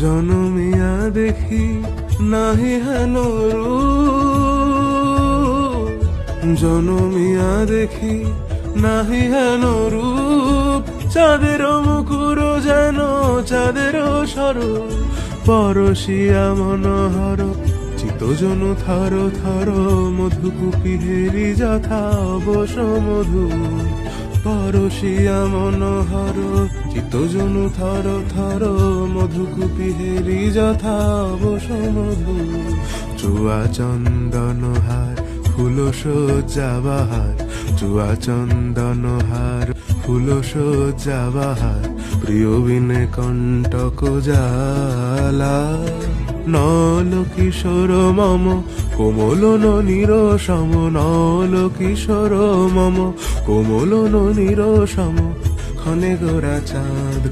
জনমিয়া দেখি নাহি হেন রূপ, জনমিয়া দেখি নাহি হেন রূপ। চাঁদের মুকুর যেন চাঁদের স্বরূপ, পরশিয়া মনোহর চিতজনু থর থর। মধুকুপি হেরি যথা অবশ মধু, পরশিয়া মনোহর চিতজনু থর থর। মধুকুপি হেরি যথা অবশ মধু। চুয়া চন্দন হার ফুল সজ্জা বাহার, চুয়া চন্দন হার ফুল সজ্জা বাহার। প্রিয় বিনে কণ্টক জ্বালা, নল কিশোর মম কোমল ননির সম। নল কিশোর মম কোমল ননির সম। ক্ষণে গোরা চাঁদ